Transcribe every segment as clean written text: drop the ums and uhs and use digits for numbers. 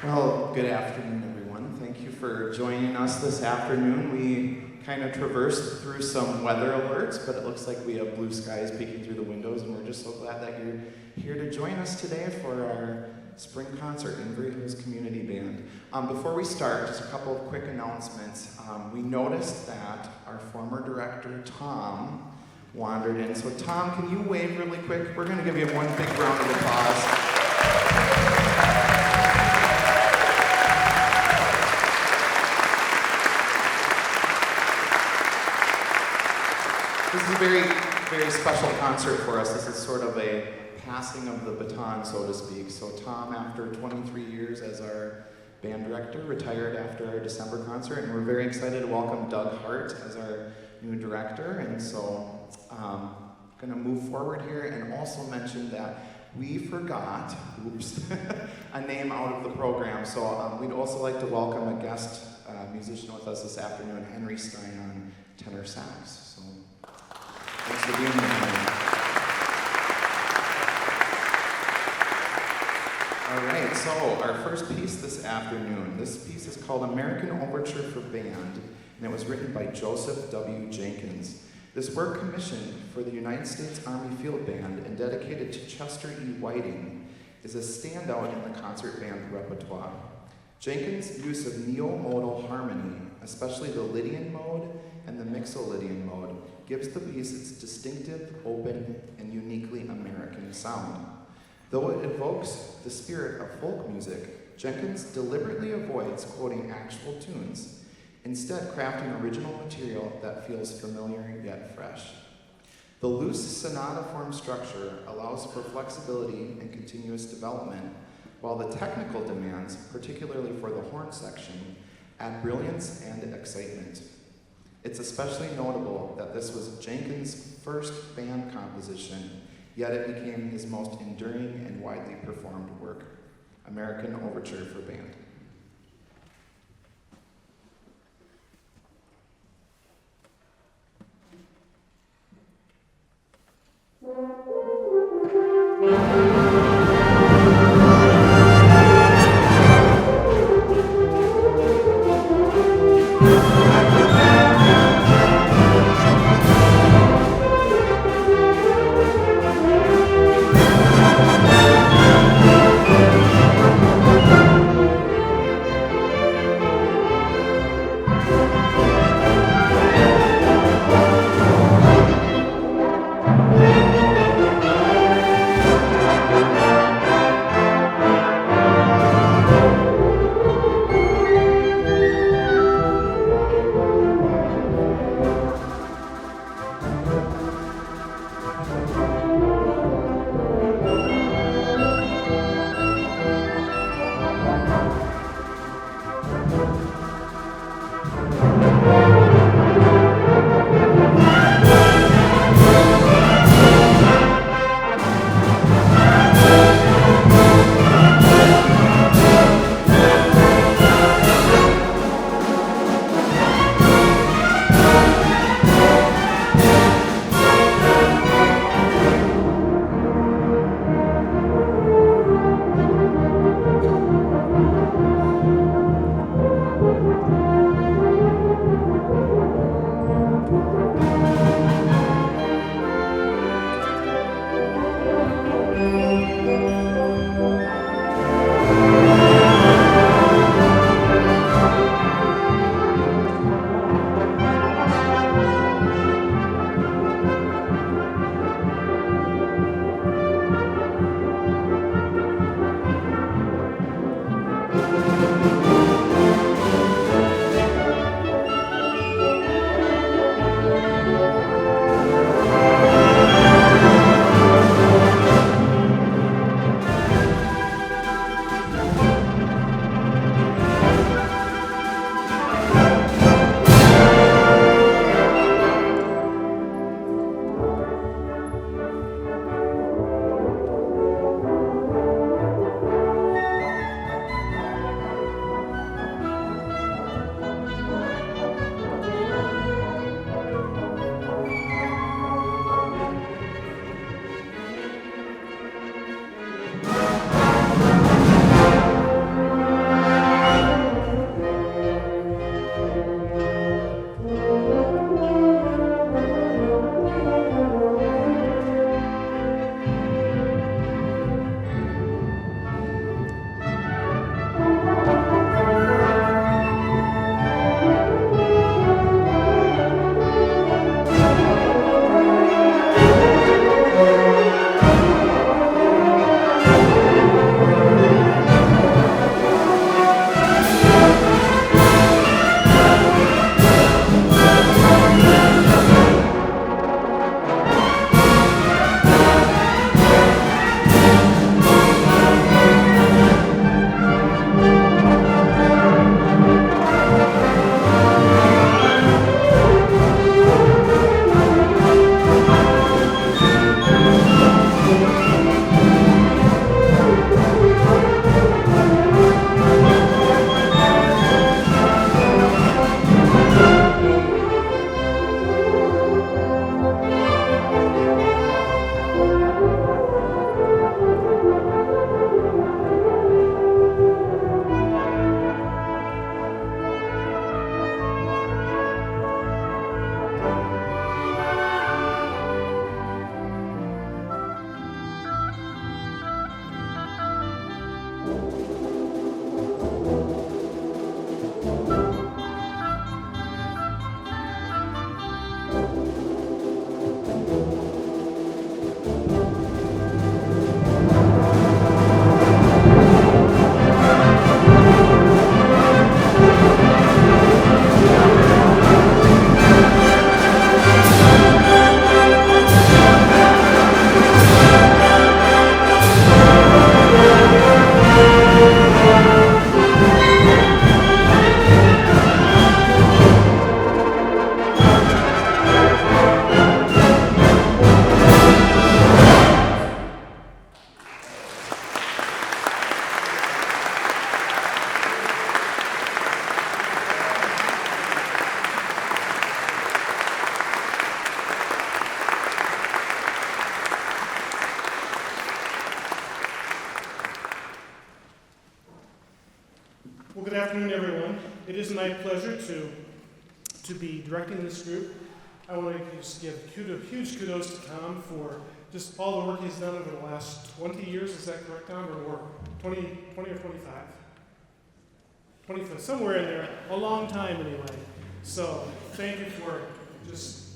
Well, good afternoon, everyone. Thank you for joining us this afternoon. We kind of traversed through some weather alerts, but it looks like we have blue skies peeking through the windows, and we're just so glad that you're here to join us today for our spring concert in Inver Community Band. Before we start, just a couple of quick announcements. We noticed that our former director, Tom, wandered in. So Tom, can you wave really quick? We're going to give you one big round of applause. This is a very, very special concert for us. This is sort of a passing of the baton, so to speak. So Tom, after 23 years as our band director, retired after our December concert, and we're very excited to welcome Doug Hart as our new director. And so I'm going to move forward here and also mention that we forgot, a name out of the program. So we'd also like to welcome a guest musician with us this afternoon, Henry Stein on tenor sax. So thanks for being here tonight. All right, so our first piece this afternoon. This piece is called American Overture for Band, and it was written by Joseph W. Jenkins. This work, commissioned for the United States Army Field Band and dedicated to Chester E. Whiting, is a standout in the concert band repertoire. Jenkins' use of neo-modal harmony, especially the Lydian mode and the Mixolydian mode, gives the piece its distinctive, open, and uniquely American sound. Though it evokes the spirit of folk music, Jenkins deliberately avoids quoting actual tunes, instead crafting original material that feels familiar yet fresh. The loose sonata form structure allows for flexibility and continuous development, while the technical demands, particularly for the horn section, add brilliance and excitement. It's especially notable that this was Jenkins' first band composition, yet it became his most enduring and widely performed work, American Overture for Band. Well, good afternoon, everyone. It is my pleasure to be directing this group. I want to just give huge kudos to Tom for just all the work he's done over the last 20 years. Is that correct, Tom, or more? 20 or 25? 25, somewhere in there. A long time, anyway. So thank you for just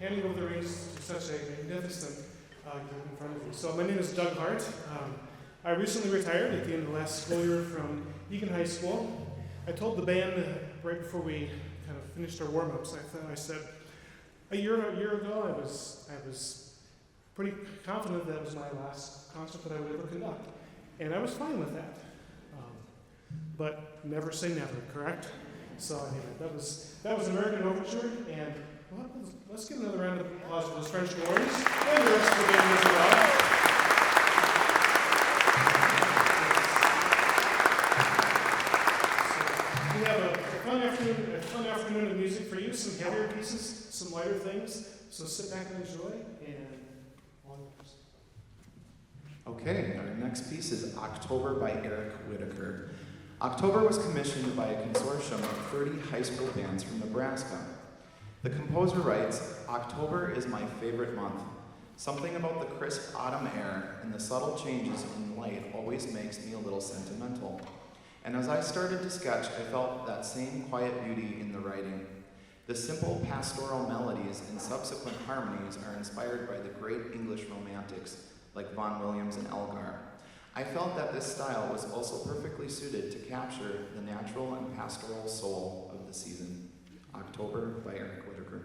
handing over the reins to such a magnificent group in front of you. So my name is Doug Hart. I recently retired at the end of the last school year from Egan High School. I told the band right before we kind of finished our warm-ups, I said, a year ago, I was pretty confident that was my last concert that I would ever conduct. And I was fine with that. But never say never, correct? So anyway, that was American Overture, and well, let's give another round of applause for those French glories and the rest of the band as well. We have a fun afternoon of music for you, some heavier pieces, some lighter things. So sit back and enjoy, and all yours. Okay, our next piece is October by Eric Whitaker. October was commissioned by a consortium of 30 high school bands from Nebraska. The composer writes, "October is my favorite month. Something about the crisp autumn air and the subtle changes in light always makes me a little sentimental. And as I started to sketch, I felt that same quiet beauty in the writing. The simple pastoral melodies and subsequent harmonies are inspired by the great English romantics like Vaughan Williams and Elgar. I felt that this style was also perfectly suited to capture the natural and pastoral soul of the season." October by Eric Whitaker.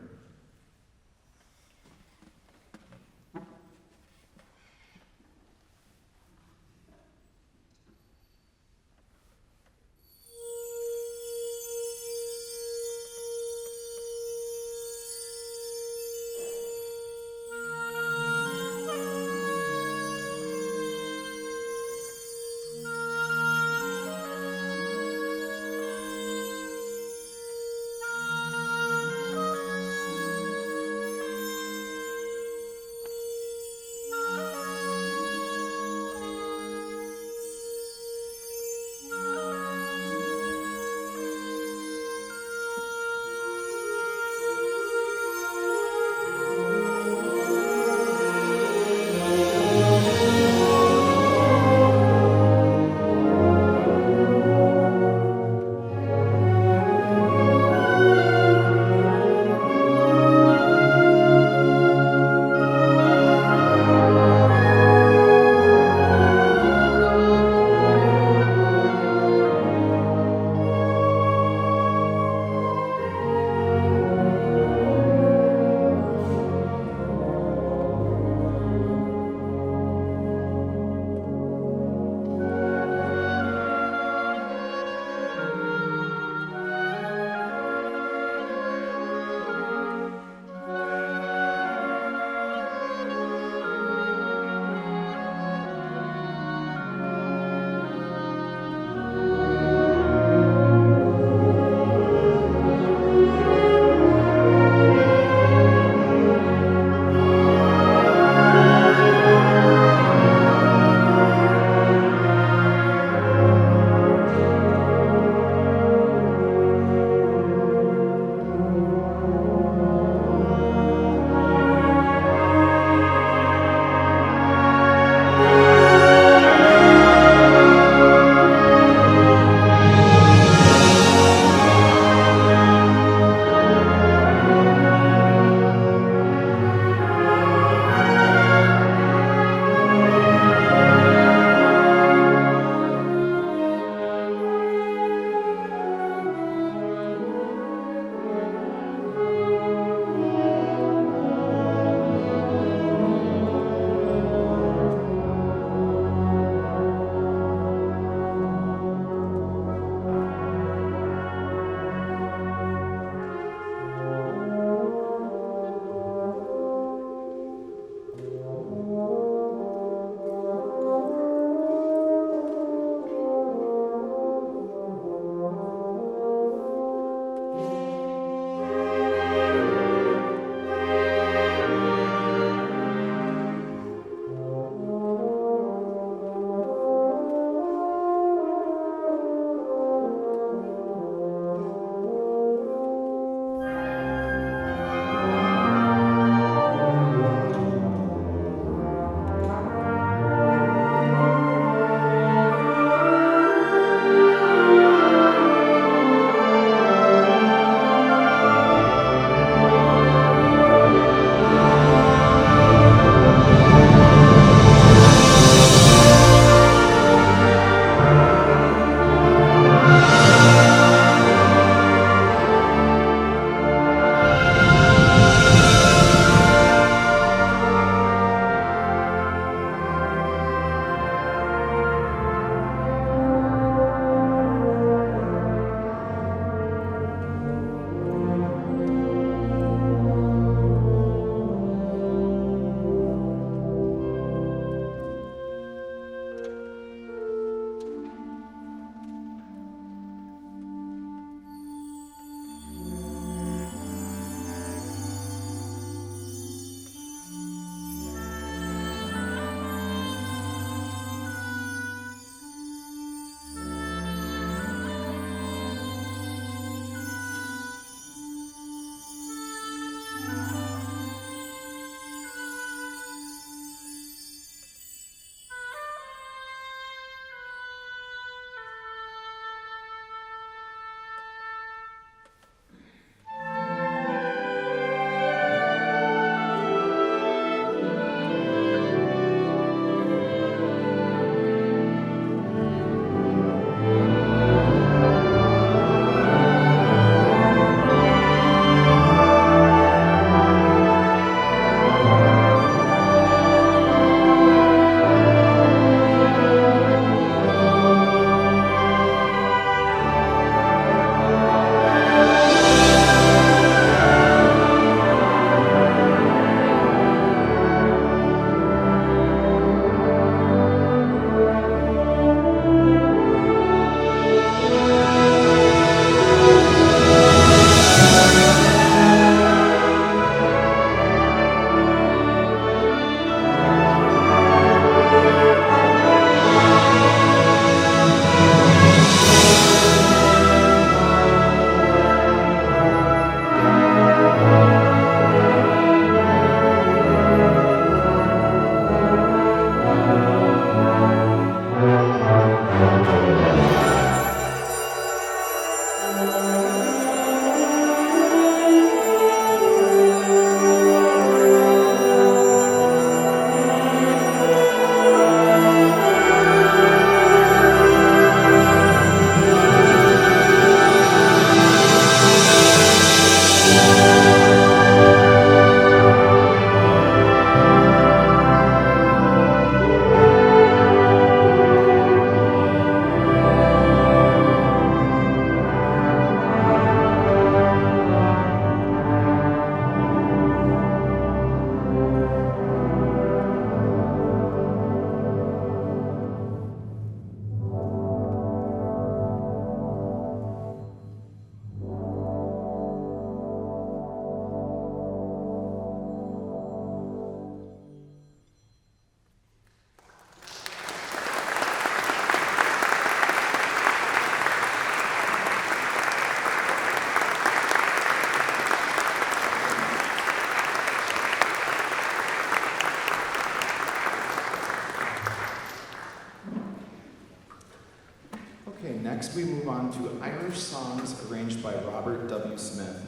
Okay, next we move on to Irish songs arranged by Robert W. Smith.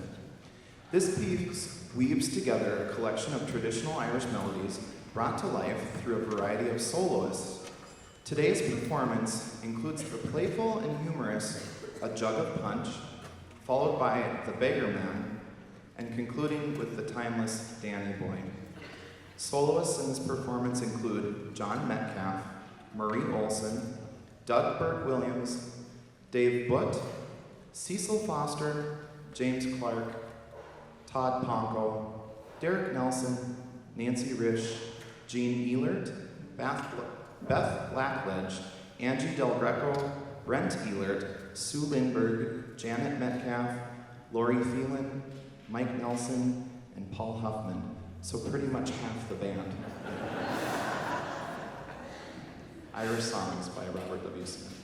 This piece weaves together a collection of traditional Irish melodies brought to life through a variety of soloists. Today's performance includes the playful and humorous A Jug of Punch, followed by The Beggar Man, and concluding with the timeless Danny Boy. Soloists in this performance include John Metcalf, Marie Olson, Doug Burke-Williams, Dave Butt, Cecil Foster, James Clark, Todd Ponko, Derek Nelson, Nancy Rich, Jean Elert, Beth Blackledge, Angie Del Greco, Brent Elert, Sue Lindberg, Janet Metcalf, Lori Phelan, Mike Nelson, and Paul Huffman. So pretty much half the band. Irish Songs by Robert W. Smith.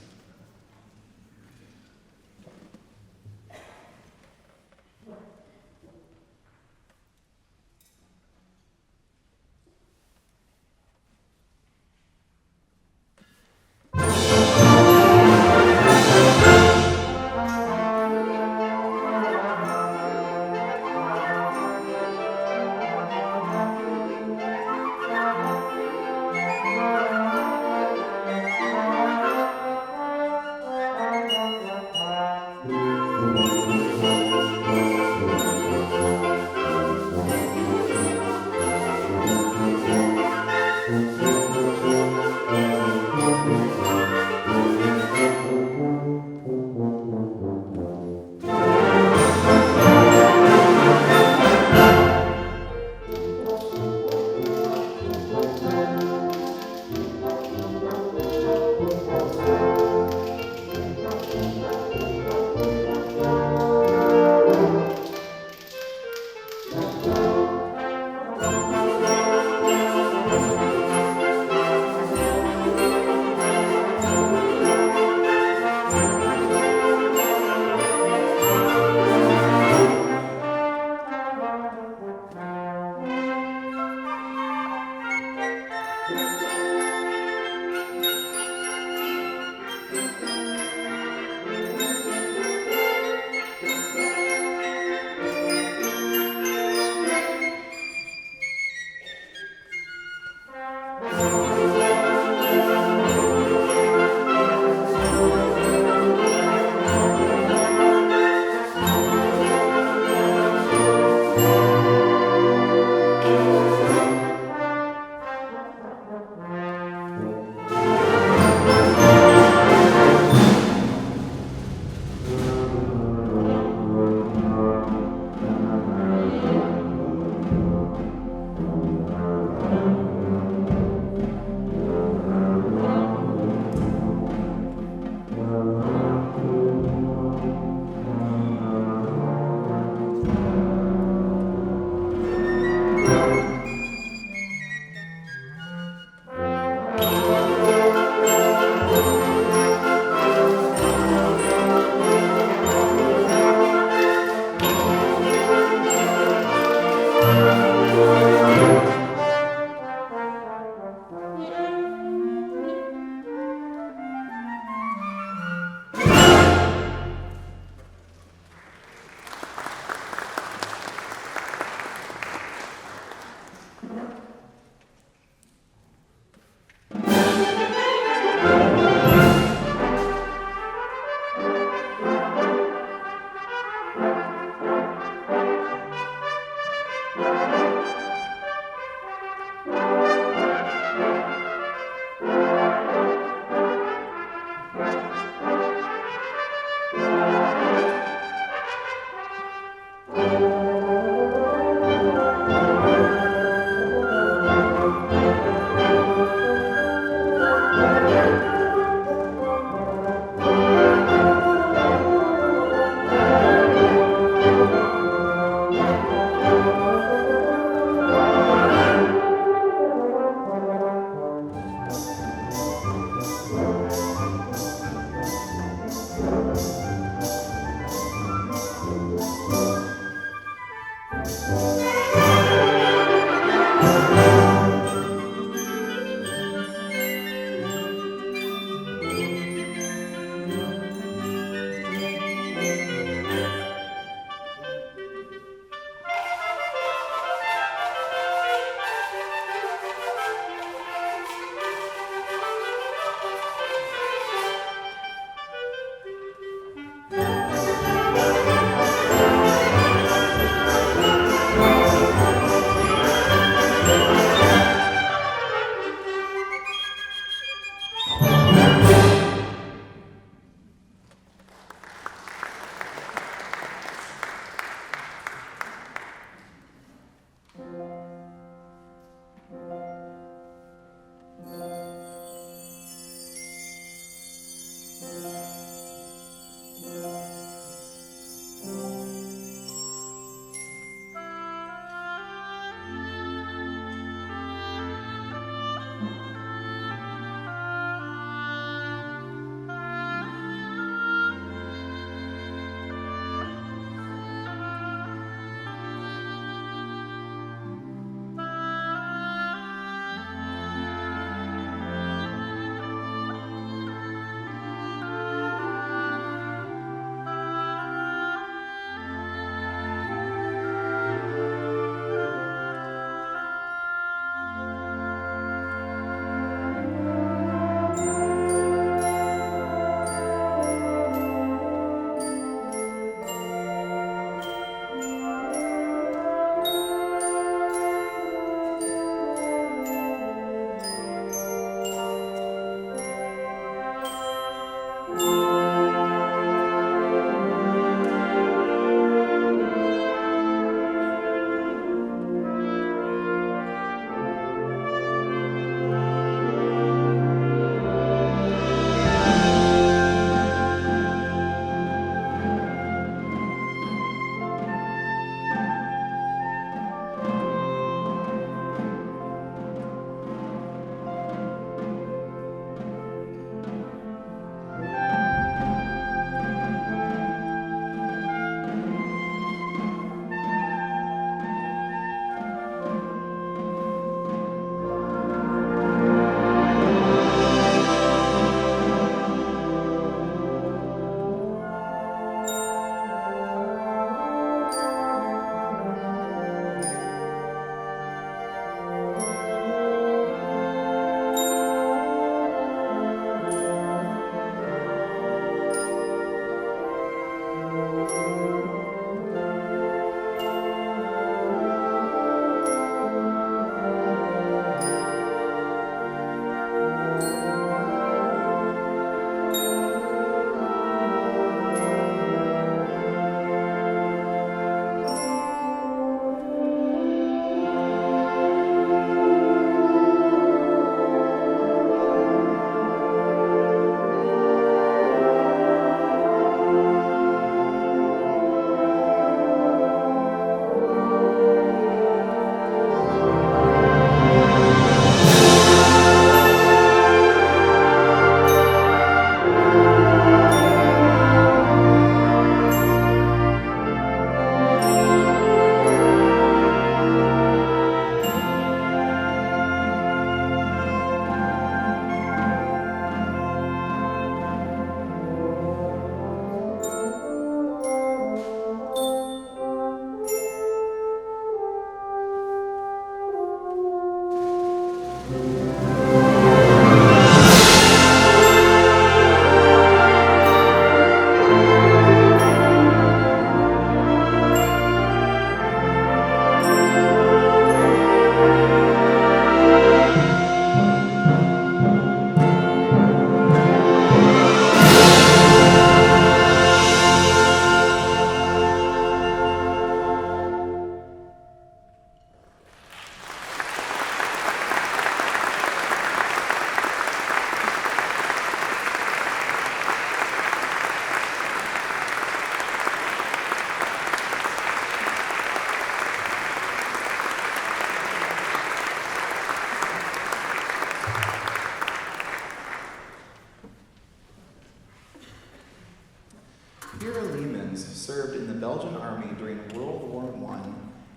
served in the Belgian army during World War I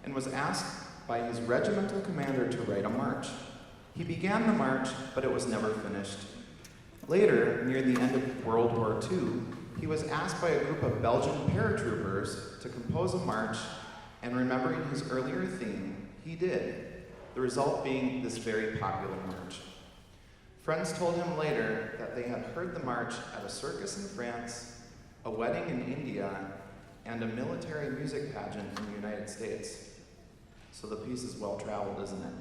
and was asked by his regimental commander to write a march. He began the march, but it was never finished. Later, near the end of World War II, he was asked by a group of Belgian paratroopers to compose a march, and remembering his earlier theme, he did, the result being this very popular march. Friends told him later that they had heard the march at a circus in France, a wedding in India, and a military music pageant in the United States. So the piece is well traveled, isn't it?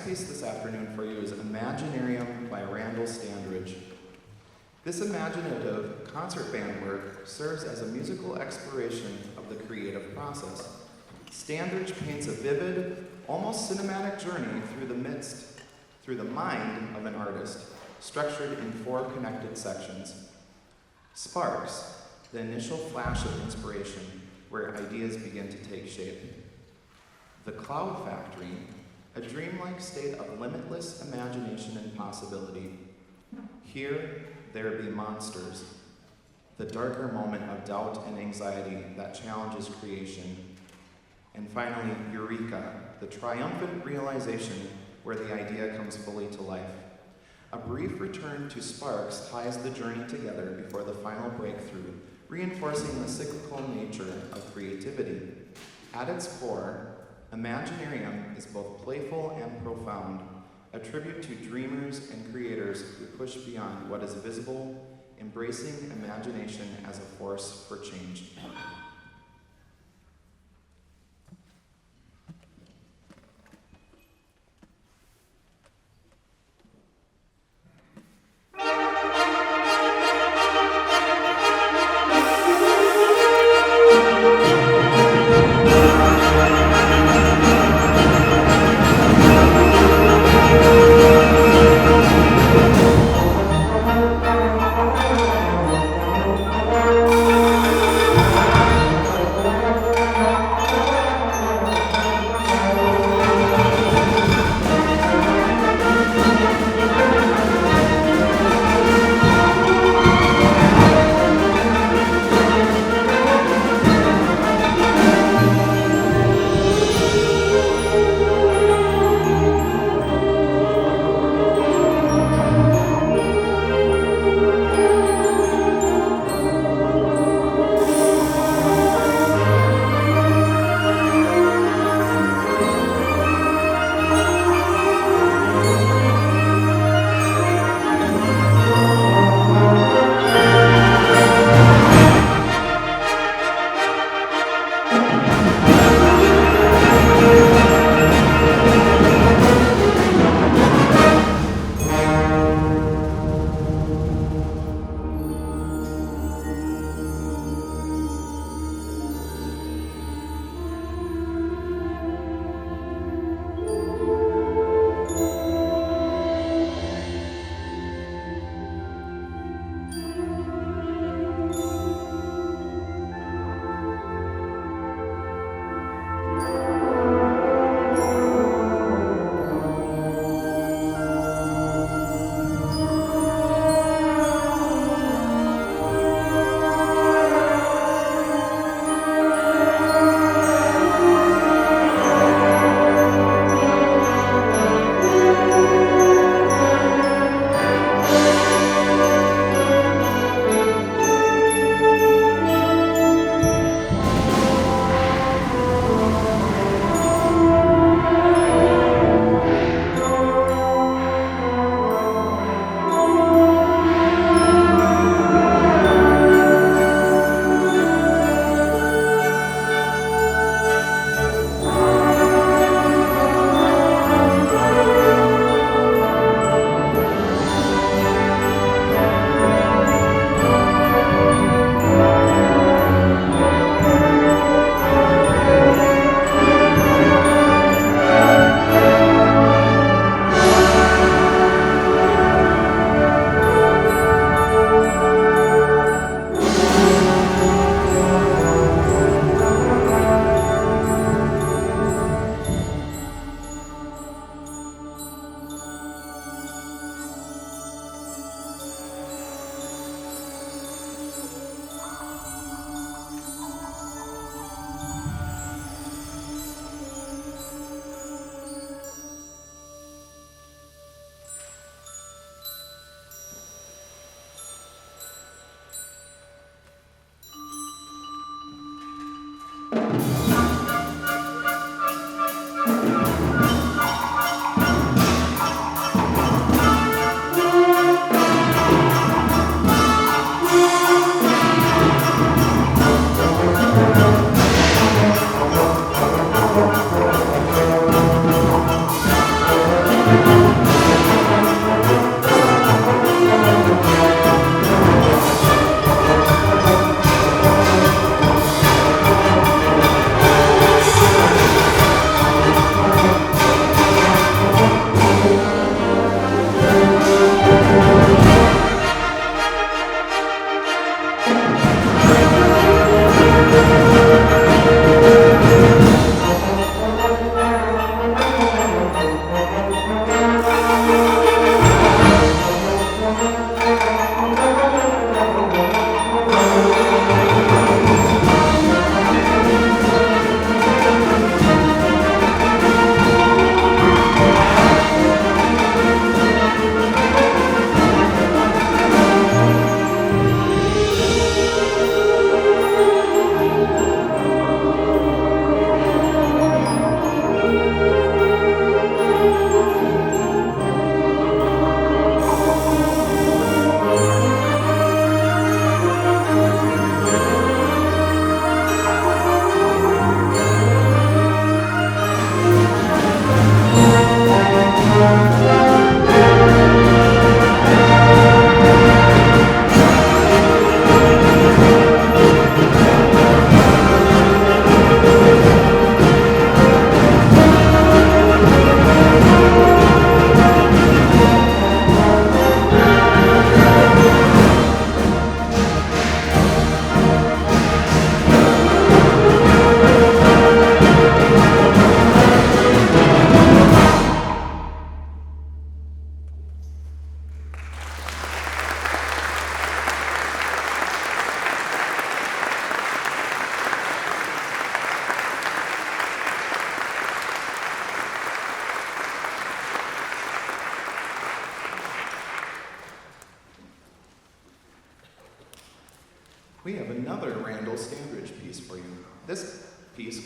next piece this afternoon for you is Imaginarium by Randall Standridge. This imaginative concert band work serves as a musical exploration of the creative process. Standridge paints a vivid, almost cinematic journey through the mind of an artist, structured in 4 connected sections. Sparks, the initial flash of inspiration, where ideas begin to take shape. The Cloud Factory, a dreamlike state of limitless imagination and possibility. Here, there be monsters, the darker moment of doubt and anxiety that challenges creation. And finally, Eureka, the triumphant realization where the idea comes fully to life. A brief return to Sparks ties the journey together before the final breakthrough, reinforcing the cyclical nature of creativity. At its core, Imaginarium is both playful and profound, a tribute to dreamers and creators who push beyond what is visible, embracing imagination as a force for change.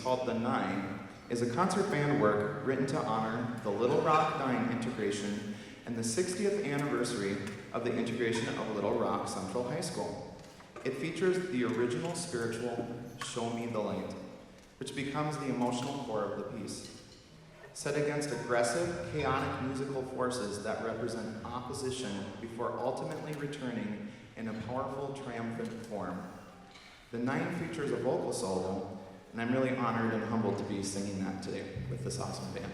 called The Nine, is a concert band work written to honor the Little Rock Nine integration and the 60th anniversary of the integration of Little Rock Central High School. It features the original spiritual Show Me the Light, which becomes the emotional core of the piece. Set against aggressive, chaotic musical forces that represent opposition before ultimately returning in a powerful, triumphant form. The Nine features a vocal solo, and I'm really honored and humbled to be singing that today with this awesome band.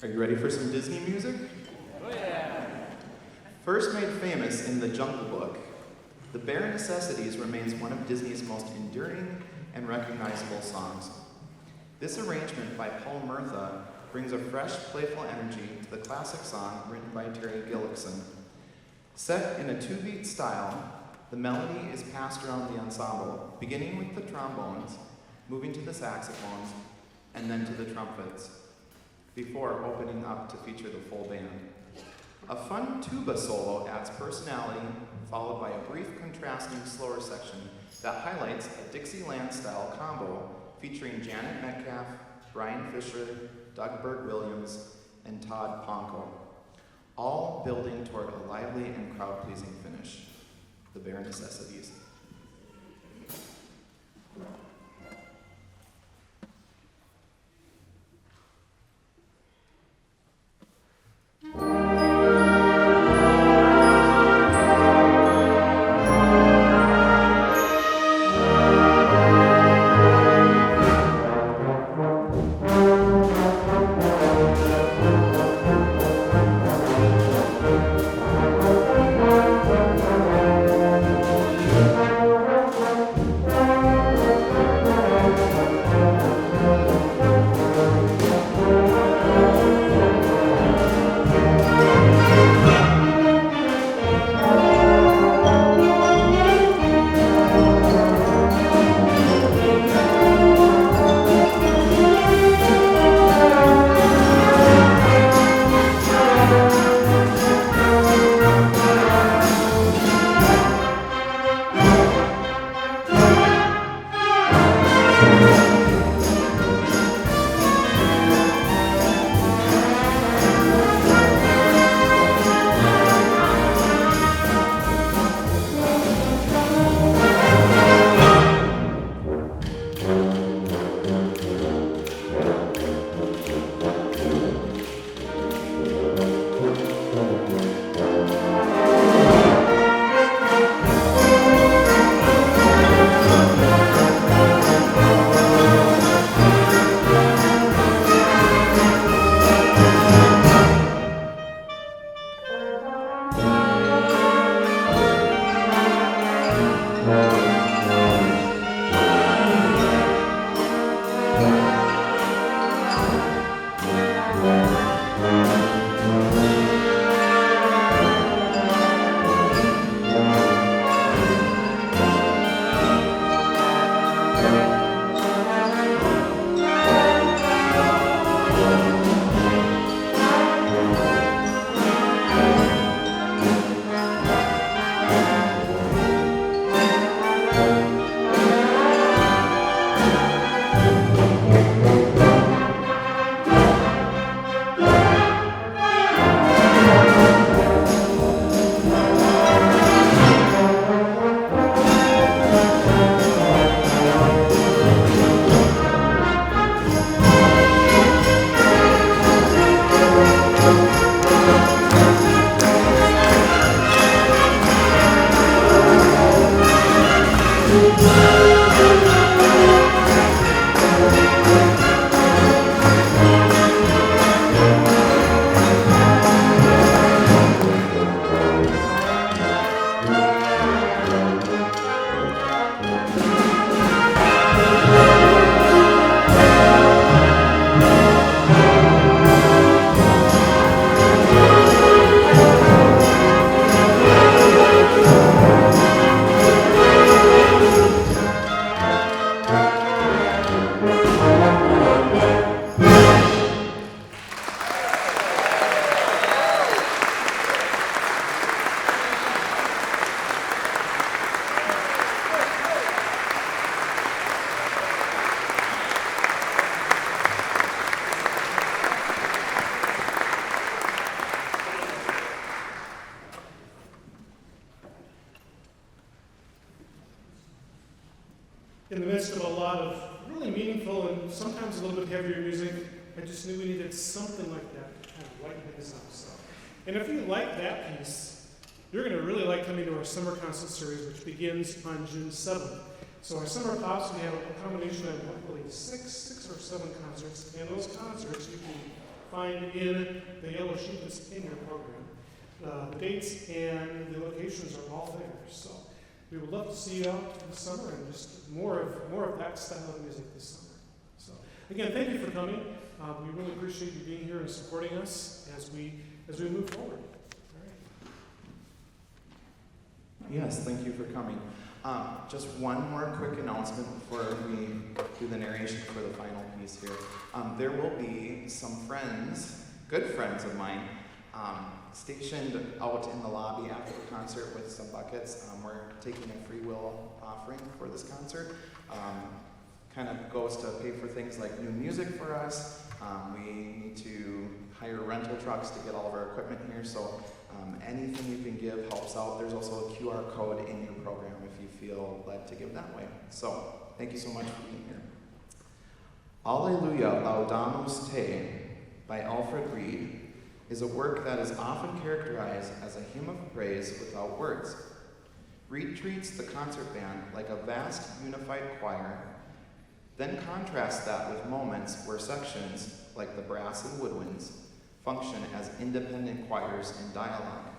Are you ready for some Disney music? Oh yeah! First made famous in The Jungle Book, The Bare Necessities remains one of Disney's most enduring and recognizable songs. This arrangement by Paul Murtha brings a fresh, playful energy to the classic song written by Terry Gillickson. Set in a 2-beat style, the melody is passed around the ensemble, beginning with the trombones, moving to the saxophones, and then to the trumpets, before opening up to feature the full band. A fun tuba solo adds personality, followed by a brief contrasting slower section that highlights a Dixieland-style combo featuring Janet Metcalf, Brian Fisher, Doug Bird-Williams, and Todd Ponko, all building toward a lively and crowd-pleasing finish. The Bare Necessities. In the midst of a lot of really meaningful and sometimes a little bit heavier music, I just knew we needed something like that to kind of lighten things up. So, and if you like that piece, you're going to really like coming to our summer concert series, which begins on June 7th. So our summer pops, we have a combination of, I believe, six or seven concerts. And those concerts, you can find in the yellow sheet that's in your program. The dates and the locations are all there. So we would love to see you out this summer and just more of that style of music this summer. So again, thank you for coming. We really appreciate you being here and supporting us as we move forward. All right. Yes, thank you for coming. Just one more quick announcement before we do the narration for the final piece here. There will be some friends, good friends of mine, stationed out in the lobby after the concert with some buckets. We're taking a free will offering for this concert. Kind of goes to pay for things like new music for us. We need to hire rental trucks to get all of our equipment here, so anything you can give helps out. There's also a QR code in your program if you feel led to give that way. So, thank you so much for being here. Alleluia Laudamus Te by Alfred Reed is a work that is often characterized as a hymn of praise without words. Reed treats the concert band like a vast unified choir, then contrasts that with moments where sections, like the brass and woodwinds, function as independent choirs in dialogue.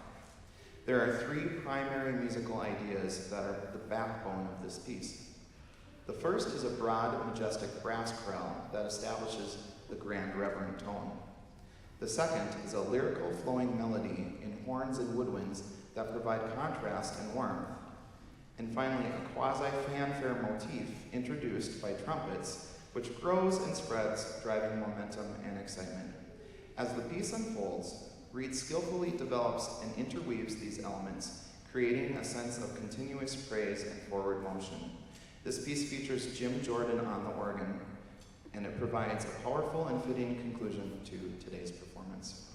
There are three primary musical ideas that are the backbone of this piece. The first is a broad, majestic brass chorale that establishes the grand reverent tone. The second is a lyrical flowing melody in horns and woodwinds that provide contrast and warmth. And finally, a quasi-fanfare motif introduced by trumpets, which grows and spreads, driving momentum and excitement. As the piece unfolds, Reed skillfully develops and interweaves these elements, creating a sense of continuous praise and forward motion. This piece features Jim Jordan on the organ, and it provides a powerful and fitting conclusion to today's performance.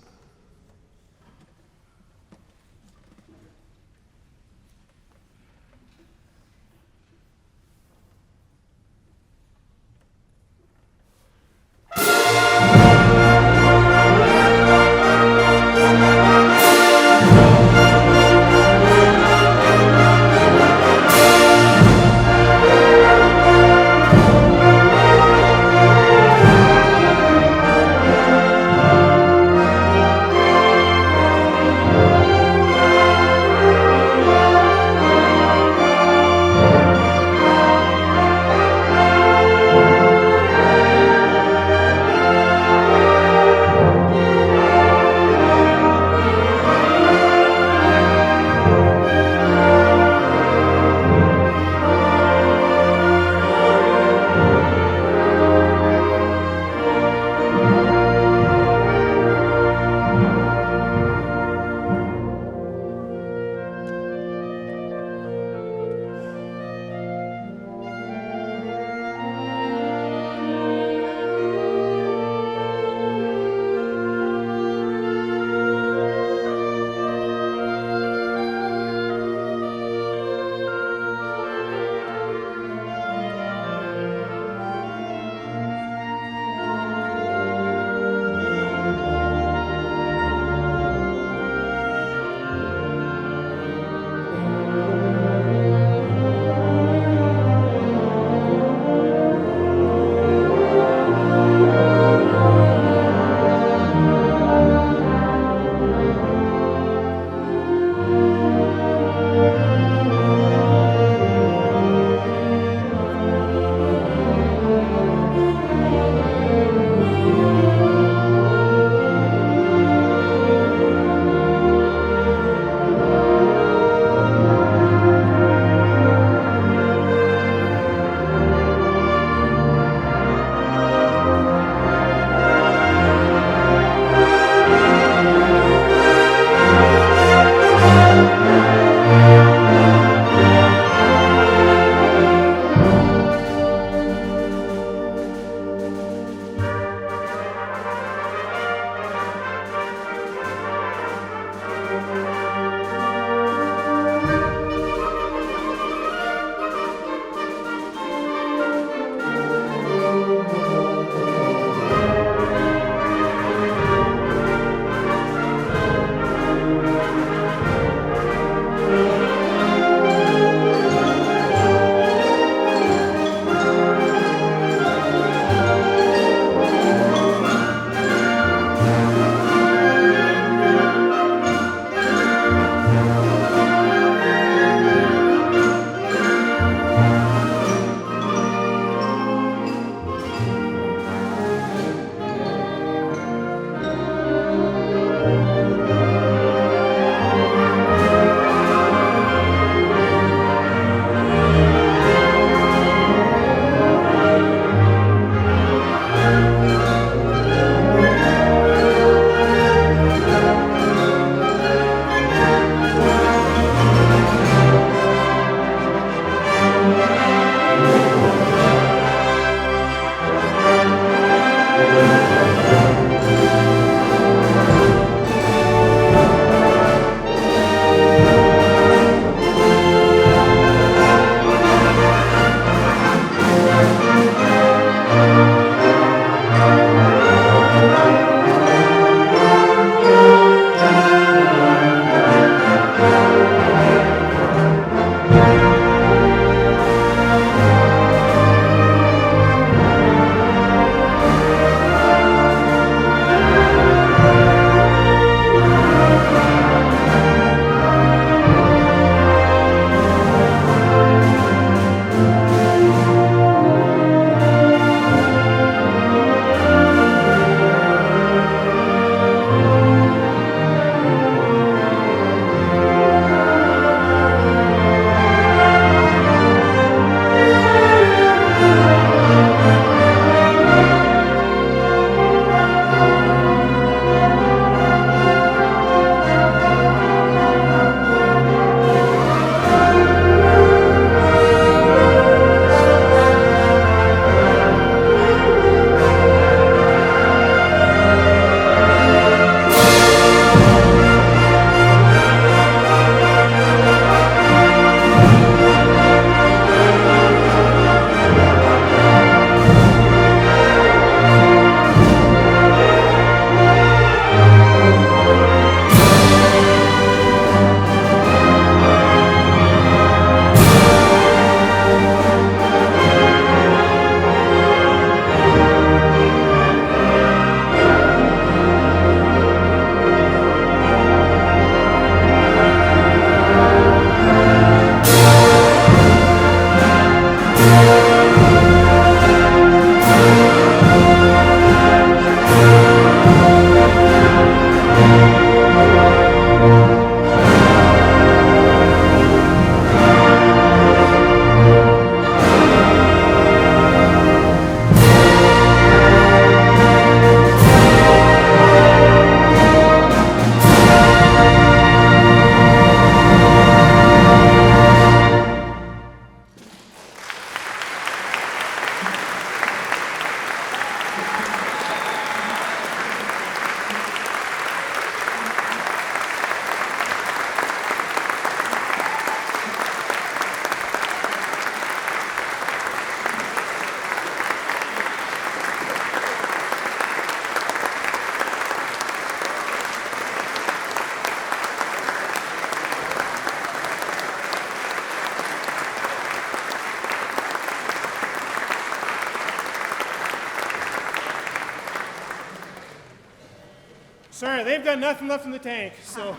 Sorry, they've got nothing left in the tank. So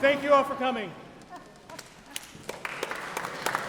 thank you all for coming.